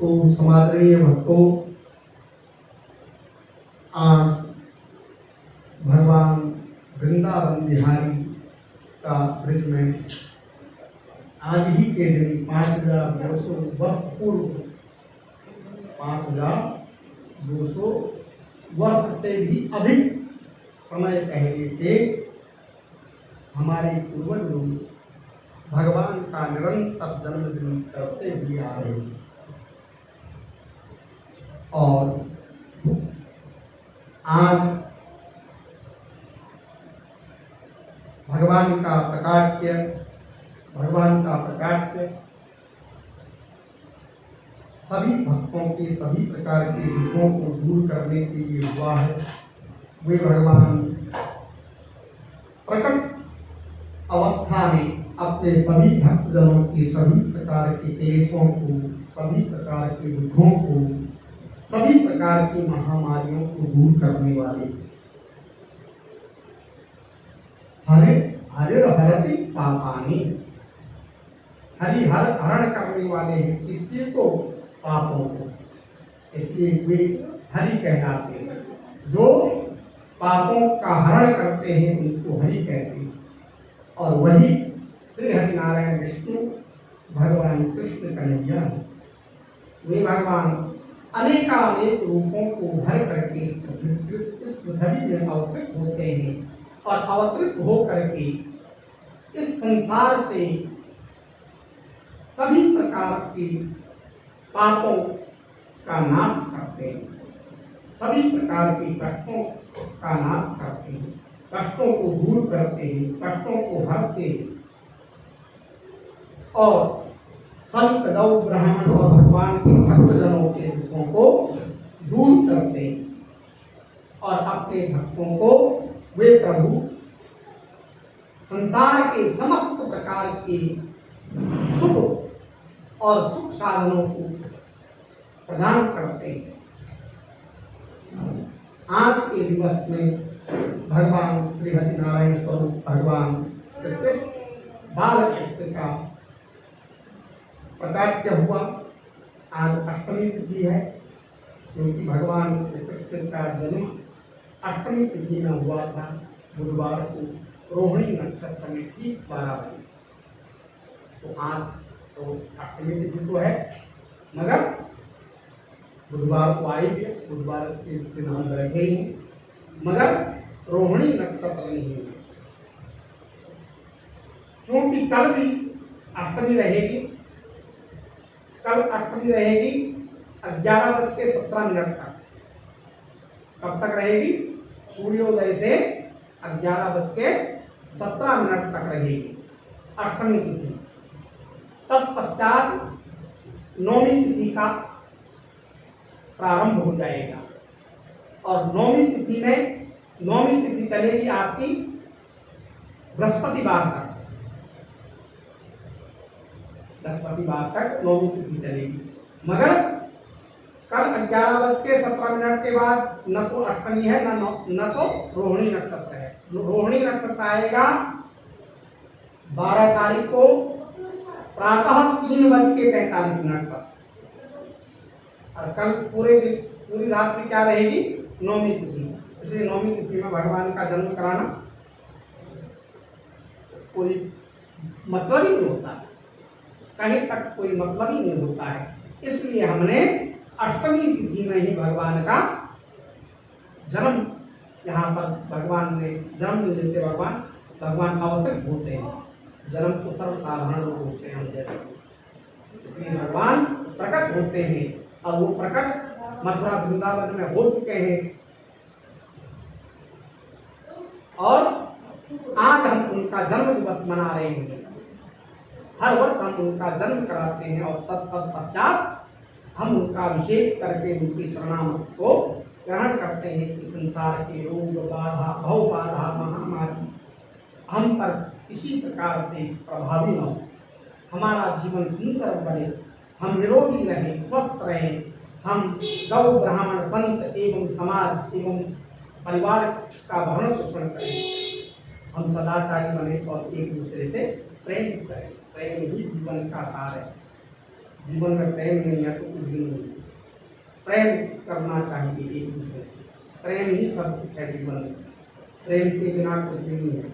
तो समादरणीय भक्तों, आज भगवान वृंदावन बिहारी का ब्रज में आज ही के दिन 5200 वर्ष पूर्व 5200 वर्ष से भी अधिक समय पहले से हमारे पूर्वज लोग भगवान का निरंतर जन्मदिन करते हुए आ रहे हैं और आज भगवान का प्रकाट्य सभी भक्तों के सभी प्रकार के दुखों को दूर करने के लिए हुआ है। वे भगवान प्रकट अवस्था में अपने सभी भक्तजनों के सभी प्रकार के क्लेशों को, सभी प्रकार के दुखों को, सभी प्रकार की महामारियों को दूर करने वाले हरति पापानि, हरण करने वाले हैं किसके को? पापों को। इसलिए वे हरि कहलाते हैं। जो पापों का हरण करते हैं उनको हरि कहते हैं। और वही श्री हरिनारायण विष्णु भगवान कृष्ण कन्हैया है। वे भगवान अनेकानेक रूपों को भर करके इस पृथ्वी में अवतरित होते हैं और अवतरित हो करके इस संसार से सभी प्रकार के पापों का नाश करते हैं, सभी प्रकार के कष्टों का नाश करते हैं, कष्टों को दूर करते हैं, कष्टों को हरते हैं और संत गौ ब्राह्मण और भगवान के भक्तजनों के दुखों को दूर करते हैं और अपने भक्तों को वे प्रभु संसार के समस्त प्रकार के सुख और सुख साधनों को प्रदान करते हैं। आज के दिवस में भगवान श्री हरिनारायण स्वरूप भगवान श्री कृष्ण बालकृष्ण का प्रकाट्य हुआ। आज अष्टमी तिथि है, क्योंकि भगवान श्री कृष्ण का जन्म अष्टमी तिथि में हुआ था, बुधवार को रोहिणी नक्षत्र में ठीक 12 बजे। तो आज तो अष्टमी तिथि तो है, मगर बुधवार को आई भी, बुधवार के दिन हम बैठे ही हैं, मगर रोहिणी नक्षत्र नहीं है। क्योंकि कल भी अष्टमी रहेगी, कल अष्टमी रहेगी 11:17 तक। कब तक रहेगी? सूर्योदय से 11:17 17 मिनट तक रहेगी अष्टमी तिथि। तत्पश्चात नौमी तिथि का प्रारंभ हो जाएगा और नौमी तिथि चलेगी आपकी बृहस्पतिवार तक नौमी तिथि चलेगी। मगर कल 11:17 के बाद न तो अष्टमी है न तो रोहिणी नक्षत्र है। रोहिणी नक्षत्र आएगा 12 तारीख को प्रातः 3:45 पर और कल पूरी रात्रि क्या रहेगी? नौमी तिथि। इसलिए नौमी तिथि में भगवान का जन्म कराना कोई मतलब ही नहीं होता है, कहीं तक कोई मतलब ही नहीं होता है। इसलिए हमने अष्टमी तिथि में ही भगवान का जन्म, यहाँ पर भगवान ने जन्म लेते भगवान अवतरित होते हैं। जन्म तो सर्वसाधारण लोग होते हैं हम जैसे, इसलिए भगवान प्रकट होते हैं और वो प्रकट मथुरा वृंदावन में हो चुके हैं और आज हम उनका जन्म दिवस मना रहे हैं। हर वर्ष हम उनका जन्म कराते हैं और तत्पश्चात हम उनका अभिषेक करके उनके चरणामृत को ग्रहण करते हैं कि संसार के रोग बाधा भव बाधा महामारी हम पर किसी प्रकार से प्रभावी न हो, हमारा जीवन सुंदर बने, हम निरोगी रहें, स्वस्थ रहें, हम गौ ब्राह्मण संत एवं समाज एवं परिवार का भरण पोषण करें, हम सदाचारी बने और एक दूसरे से प्रेम करें। प्रेम ही जीवन का सार है। जीवन में प्रेम नहीं है तो कुछ भी नहीं है। प्रेम करना चाहिए एक दूसरे से, प्रेम ही सब कुछ है जीवन में, प्रेम के बिना कुछ भी नहीं है।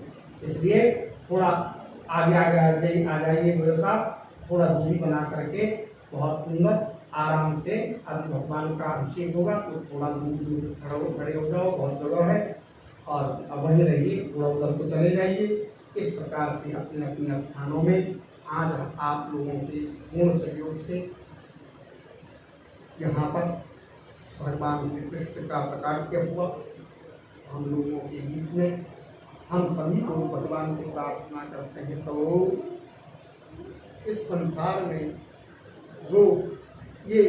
इसलिए थोड़ा आगे आ जाइए मेरे साथ, थोड़ा दूरी बना करके बहुत सुंदर आराम से अभी भगवान का अभिषेक होगा तो थोड़ा दूर खड़े हो जाओ, बहुत जगह है और अब वहीं रहिए, थोड़ा उधर को चले जाइए। इस प्रकार से अपने अपने स्थानों में आज आप लोगों के पूर्ण सहयोग से यहाँ पर भगवान श्री कृष्ण का प्रकाट्य हुआ। हम लोगों के बीच में हम सभी लोग भगवान से प्रार्थना करते हैं तो इस संसार में जो ये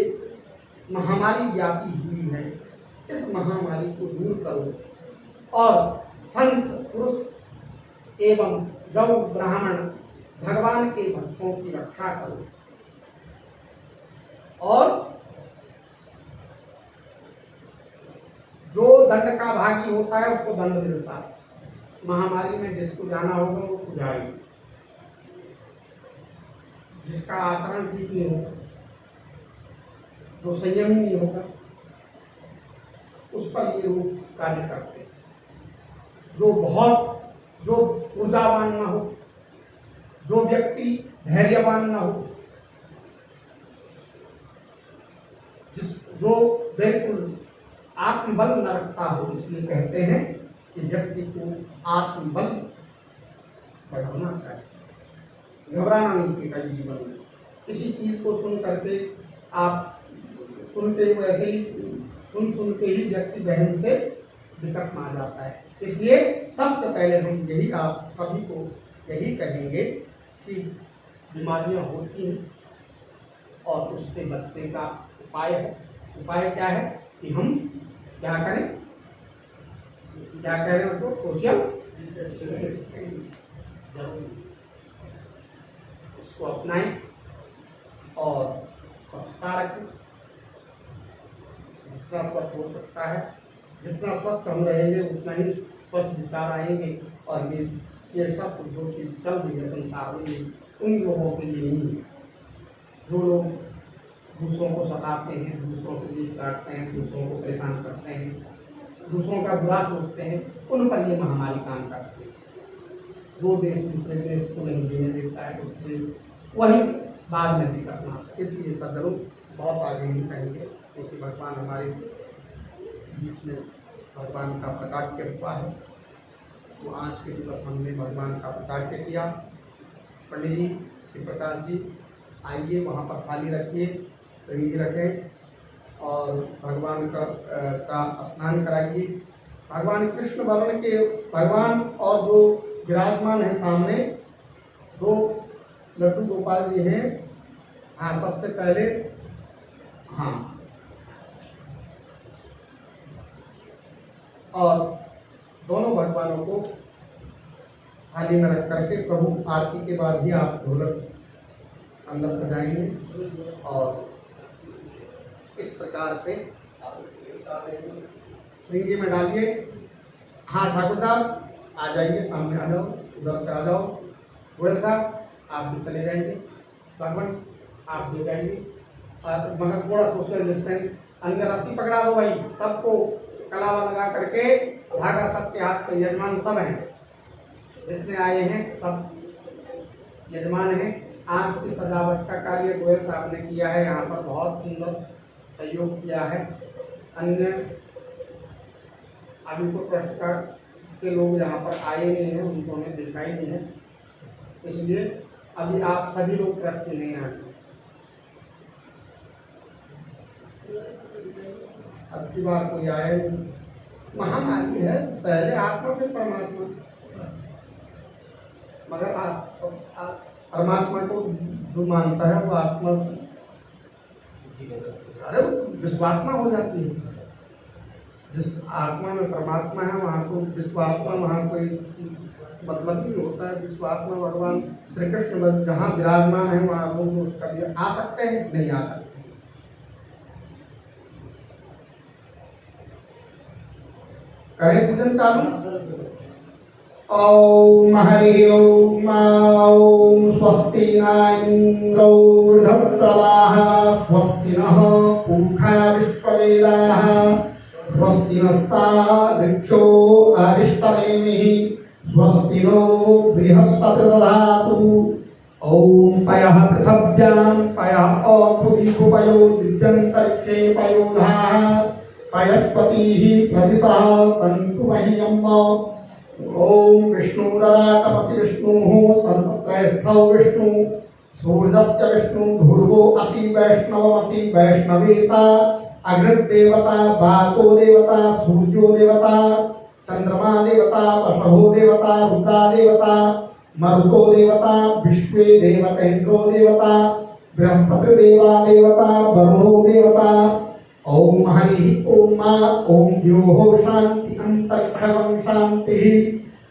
महामारी व्यापी हुई है, इस महामारी को दूर करो और संत पुरुष एवं गौ ब्राह्मण भगवान के भक्तों की रक्षा करो और जो दंड का भागी होता है उसको दंड मिलता है। महामारी में जिसको जाना होगा वो जाए, जिसका आचरण ठीक नहीं होगा, जो संयमी नहीं होगा, उस पर ये रूप कार्य करते। जो ऊर्जावान न हो, जो व्यक्ति धैर्यवान न हो, जो बिल्कुल आत्मबल न रखता हो, इसलिए कहते हैं कि व्यक्ति को आत्मबल बढ़ाना चाहिए, घबराना नहीं चाहिए जीवन में। किसी चीज को सुन करके आप सुनते हुए ऐसे ही सुनते ही व्यक्ति बहन से विकट में आ जाता है। इसलिए सबसे पहले हम यही आप सभी को यही कहेंगे कि बीमारियां होती हैं और उससे बचने का उपाय क्या है कि हम क्या करें, क्या कह रहे हैं तो सोशल इसको अपनाएं और स्वच्छता रखें। जितना स्वच्छ हो सकता है, जितना स्वच्छ हम रहेंगे उतना ही स्वच्छ विचार आएंगे और ये सब जो चीज चल रही है संसार में उन लोगों के लिए नहीं है। जो लोग दूसरों को सताते हैं, दूसरों के लिए काटते हैं, दूसरों को परेशान करते हैं, दूसरों का बुरा सोचते हैं, उन पर ये महामारी काम करती है। जो देश दूसरे देश को नहीं जीने देता है उससे वही बाद में भी करना। इसलिए सज्जनों बहुत आगे नहीं कहेंगे क्योंकि भगवान हमारे बीच में भगवान का प्रकाट्य हुआ है। तो आज के दिवस हमने भगवान का प्रकाट्य किया। पंडित जी, श्री प्रकाश जी आइए, वहाँ पर थाली रखिए, सही रखें और भगवान का स्नान कराइए। भगवान कृष्ण वर्ण के भगवान और जो विराजमान है सामने। दो लड्डू गोपाल जी हैं। हाँ, सबसे पहले हाँ, और दोनों भगवानों को थाली में रख करके प्रभु आरती के बाद ही आप ढोलक अंदर सजाएंगे और इस प्रकार से श्रृंगी में डालिए। हाँ ठाकुर साहब आ जाइए, सामने आ जाओ, उधर से आ जाओ। गोयल साहब आप भी चले जाएंगे, भगवान आप भी जाएंगे, और मगर थोड़ा सोशल डिस्टेंस। अंदर रस्सी पकड़ा दो भाई, सबको कलावा लगा करके, धागा सबके हाथ पे। यजमान सब हैं, जितने आए हैं सब यजमान हैं। आज की सजावट का कार्य गोयल साहब ने किया है, यहाँ पर बहुत सुंदर सहयोग किया है। अन्य अभी तो ट्रस्ट के लोग यहाँ पर आए नहीं हैं, उनको हमें दिखाई नहीं है, इसलिए अभी आप सभी लोग ट्रस्ट के नहीं आए। अब की बार कोई आए, महामारी है, पहले आत्मा फिर परमात्मा। मगर आप परमात्मा को जो मानता है वो आत्मा, अरे विश्वात्मा हो जाती है। जिस आत्मा में परमात्मा है वहाँ को विश्वात्मा, वहाँ कोई मतलब नहीं होता है। विश्वात्मा भगवान श्री कृष्ण जहाँ विराजमान है वहाँ लोग उसका भी आ सकते हैं, नहीं आ सकते। करें पूजन चालू। ओम हरि ओम। ओम स्वस्ति न इंद्रो वृधस्तवाः स्वस्ति नः पूषा विश्ववेदाः स्वस्ति नस्तार्क्ष्यो अरिष्टनेमिः स्वस्ति नो बृहस्पतिर्दधातु। ओम पयः पृथिव्यां पयः अखुदीकुपयो दिव्यन्तरिक्षे पयोधाः पयस्पतिः प्रदिशः सन्तु मह्यम्। ओम विष्णुराटमसि विष्णुः सर्वत्रयस्थौ विष्णु सूर्यस्य विष्णु ध्रुवो असि वैष्णवमसि वैष्णवेता अग्निर्देवता वातो देवता सूर्यो देवता चंद्रमा देवता वशभो देवता रुद्रा देवता मरुतो देवता विश्वे देवतेन्द्रो देवता बृहस्पति देवा देवता वरुणो देवता। ओम हरि ओम। ओम द्योः शांति अंतरिक्षं शांति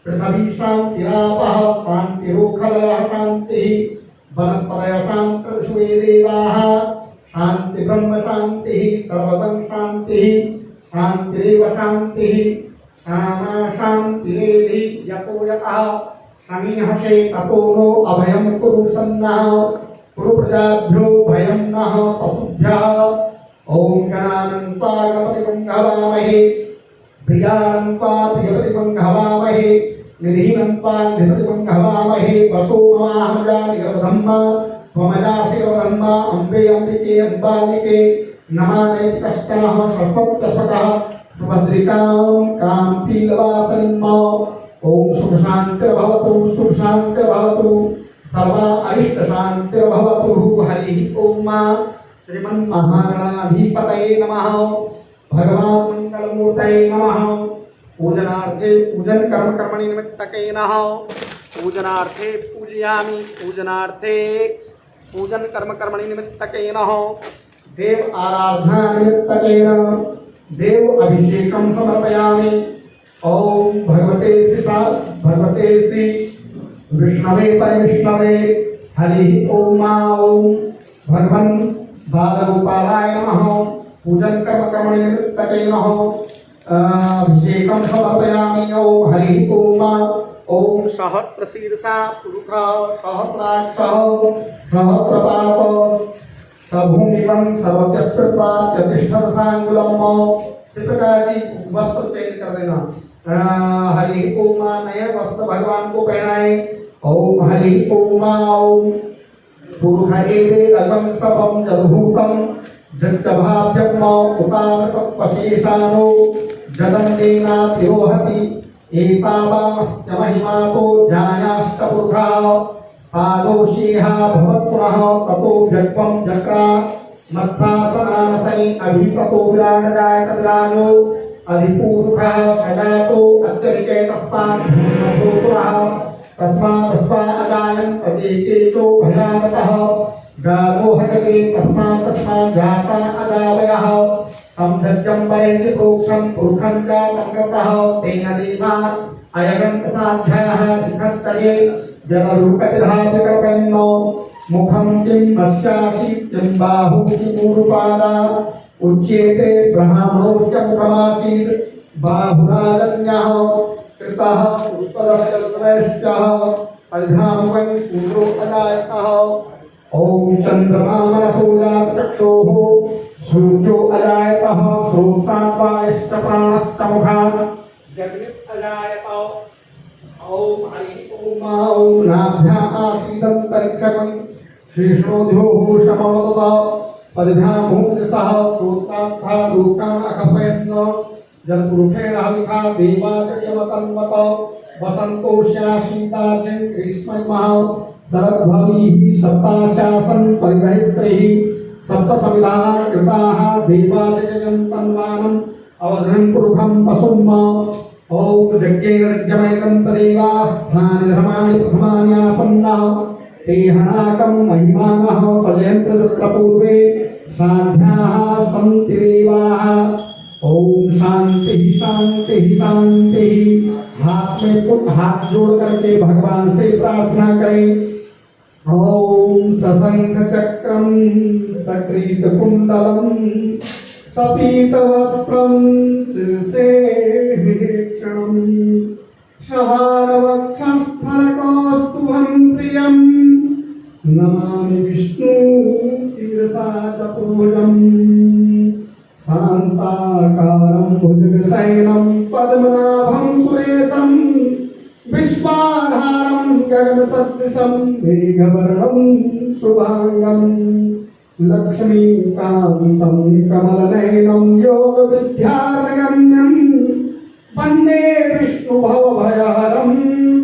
पृथ्वी शांतिरापः शांतिरोखलयः शांतिः वनस्पतयः शान्तिर्विश्वे देवाः शांति ब्रह्म शांतिः सर्वगं शांतिः शांतिरेव शांतिः श्यामा शांतिरेधि यतो यतः शनिहसे ततो नो अभयं कुरु सन्नः कुरु प्रजाभ्यो भयं नः पशुभ्यः। ओम गणानन्त्वा गणपतिं हवामहे प्रियानन्त्वा प्रियपतिं हवामहे निधीनन्त्वा निधिपतिं हवामहे वसो ममाहमजानिगर्वधम्मा त्वमजासिगर्वधम्मा अम्बे अम्बिके अम्बालिके नमामि कष्टाः शश्वतः सुभद्रिकां काम्पीलवासनिम्। ओम सुख शान्तिर्भवतु सुख शान्तिर्भवतु सर्वा अरिष्ट शान्तिर्भवतु। हरि ओम। श्रीमन्महागणाधिपतये नमः। भगवान् मंगलमूर्तये नमः। पूजनार्थे पूजन कर्म कर्मणि निमित्तके नमः। पूजनार्थे पूजयामि पूजनार्थे पूजन कर्म कर्मणि निमित्तके नमः। देव आराधना निमित्तके नमः। देव अभिषेकं समर्पयामि। ओम भगवते श्री विष्णवे परिविष्णवे हरि ओम। ओम भगवन् बालगोपालाय नमः। पूजन कर्म कर्मणि निमित्तके नमः। अभिषेकं समर्पयामि। ओम हरि ओम। ओम सहस्रशीर्षा पुरुषः सहस्राक्षः सहस्रपादः सभूमिवं सर्वत्यस्पृत्वा प्रतिष्ठत सांगुलम्। इसी प्रकार जी वस्त्र चेंज कर देना। हरि ओम। नए वस्त्र भगवान को पहनाए। ओम हरि ओम। ओम पुरुषेवेदं सबं जलभूतं जच्चभाव्यम् उतारतत्पशेषानो जगन्नेना तिरोहति एतावामस्य महिमातो जायाष्टपुरुषः पादोषेहा भवत्पुनः ततो व्यक्वं जक्रा मत्सासनानसनि अभिततो विराजजायत विराजो अधिपूरुषः सजातो अत्यधिकैतस्तात् भूमतो पुरः तस्मात् अजायन्त केचो भयानतः गावो हरते तस्मात् जाता अगावयः हम जगम्बरे प्रोक्षं पुरुषं च संगतः तेन देवा अयगन्त साध्याः दिखस्तये जलरूपतिधातिकल्पन्नो मुखं किं पश्यासि किं बाहु किमूरुपादा उच्येते ब्रह्मणोश्च मुखमासीत् बाहुराजन्यः कृतः उत्पदश्चः अधामुखं सूर्यो अजायतः ओम चंद्रमा मनसूया चक्षुः सूर्यो अजायतः श्रोत्रात्वायश्च प्राणश्च मुखात् जगत् अजायतः ओम हरि ओम नाभ्या आसीदन्तरिक्षकं शीर्षोऽध्योः शमवतः पद्भ्यामूर्तिसः श्रोत्रात्था लोकान् अकपयन् जलपुरुषेण हविखा देवाचर्यमतन्वत वसन्तोष्याशीतार्जं ग्रीष्ममः शरद्भवीः सप्ताशासन् परिवैस्त्रैः सप्तसमिधाः कृताः देवाजयन्तन्वानम् अवधनं पुरुषं पशुम् ॐ यज्ञेन यज्ञमयकं तदेवास्थानि धर्माणि प्रथमान्यासन्नः ते हनाकं महिमानः सजयन्त तत्र पूर्वे साध्याः सन्ति देवाः ओम शांति शांति शांति। हाथ में हाथ जोड़ करके भगवान से प्रार्थना करें। ओम सशंख चक्रम सक्रीत कुंडलम सपीत वस्त्रम शीर्षे विक्षणम शहार वक्षस्थल कौस्तुभं श्रियं नमामि विष्णु शिरसा चतुर्भुजम् शांताकारं भुजगशयनं पद्मनाभं सुरेशं विश्वाधारं गगनसदृशं मेघवर्णं शुभांगं लक्ष्मीकान्तं कमलनयनं योगविद्यार्थगम्यं वन्दे विष्णुभवभयहरं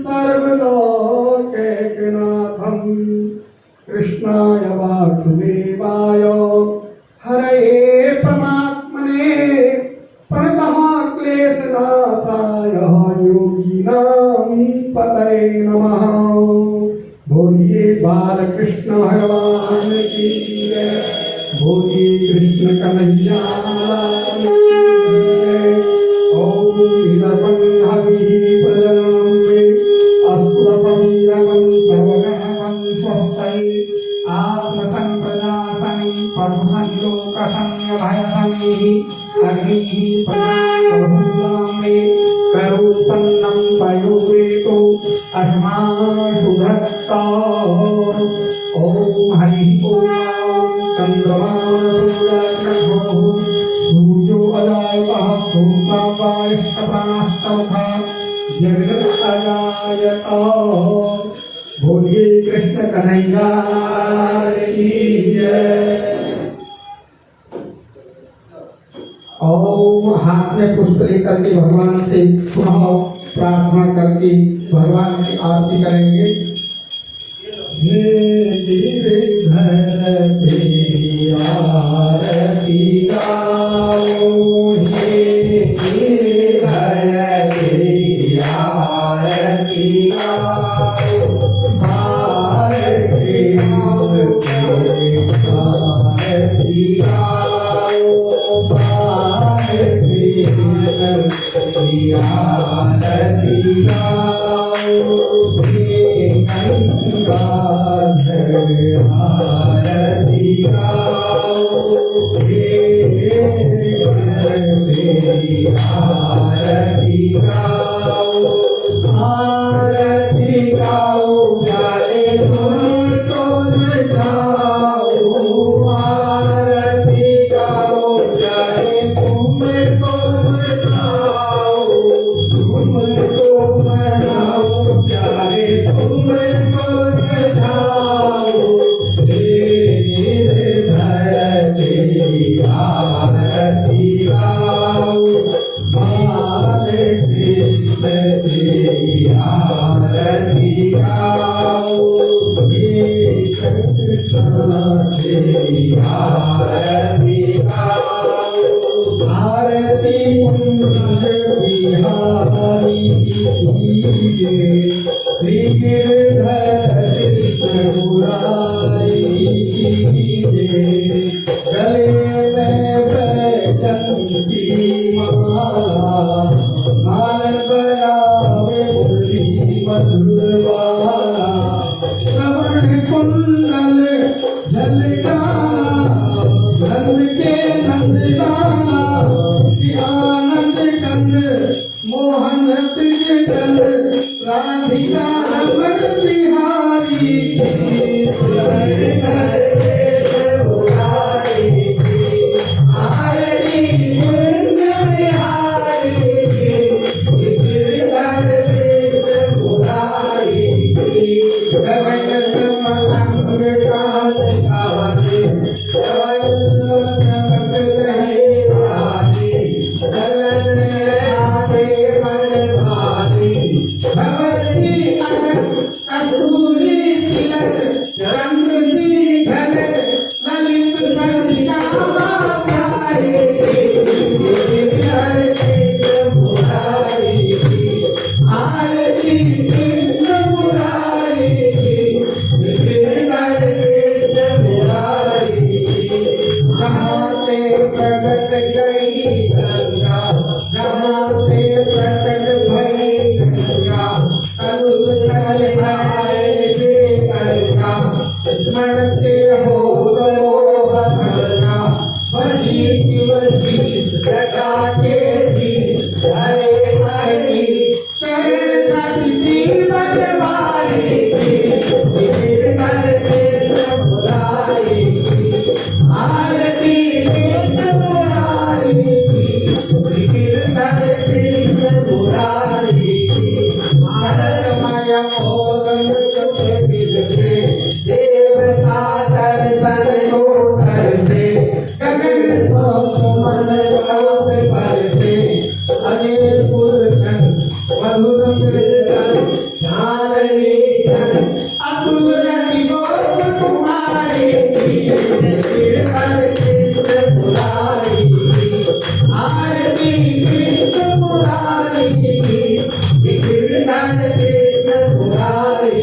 सर्वलोकैकनाथं कृष्णाय वासुदेवाय हरये परमात्मने प्रणतः क्लेशनाशाय योगिनां पतये नमः। बोलिए बालकृष्ण भगवान की जय, बोलिए कृष्ण कन्हैया लाल की जय। ओम विदर्भं हविः प्रजननं मे अस्तुतसमीरं सर्वगणं स्वस्ति आत्मसंप्रजासनि पठुसंयोकसंयभयसनिः अग्निः प्रभुलामे करोत्पन्नं पयोरेतो अश्माशु भक्ता। ओम हरिः ओम चन्द्रमानसूर्यचक्षुः सूर्यो अजायतः श्रोत्रापायश्च प्राणश्च मुखात् जगत् अजायतः। बोलिए कृष्ण कन्हैया की जय। ओम हाथ में पुष्प लेकर के भगवान से पुनः प्रार्थना करके भगवान की आरती करेंगे। हे गिरिधर तेरी आरती गाओ, हे गिरिधर तेरी आरती गाओ, भारती आरती गाओ, भारती आरती गाओ, हे गंगाधर आरती गाओ, हे तेरी आरती गाओ, आरती गाओ प्यारे तुमको जाओ, आरती गाओ प्यारे तुमको जाओ, तुमको मनाओ प्यारे तुमको जाओ, तेरे धरती आरती गाओ, बाले कृष्ण तेरी आरती गाओ, हे कृष्ण तेरी आरती गाओ, आरती कुंज बिहारी की जय, श्री गिरधर कृष्ण मुरारी कीजिए, गले में बैजंती माला, माल बरावे मुरली मधुरवाला, श्रवण कुंडल झलकाला, नंद के नंदलाला, श्री आनंद कंद मोहन प्रिय कंद, राधिका रमण बिहारी आरती कुंज बिहारी प्रकट गई गंगा, जहाँ से प्रकट भई गंगा, तनु जल आए से गंगा, स्मरण से हो मोहन गंगा, वही शिव शीस जटा के बीच, हरे हरि चरण सभी बनवारी आरती कृष्ण मुरारी कृष्ण मुरारी आनंदमय मोदन बिलसे देवता दर्शन होकर से गगन सो मन से बरसे अनेक पुरुषन मधुर मृदन झालनी जन अतुल रति गोप कुमारी आरती कृष्ण मुरारी गिरधर कृष्ण मुरारी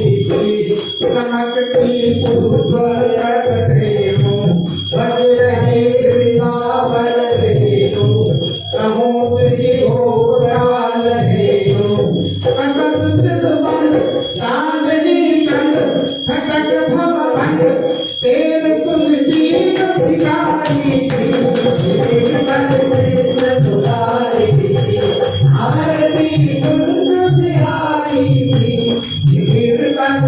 चमकती पुष्प रेणु बज रहे वृंदावन रेणु कहो किसी गोपाल रेणु कसंत सुबन चांदनी चंद खटक भवन तेरे सुनती भिखारी कृष्ण मुरारी आरती कुंज बिहारी गिरधर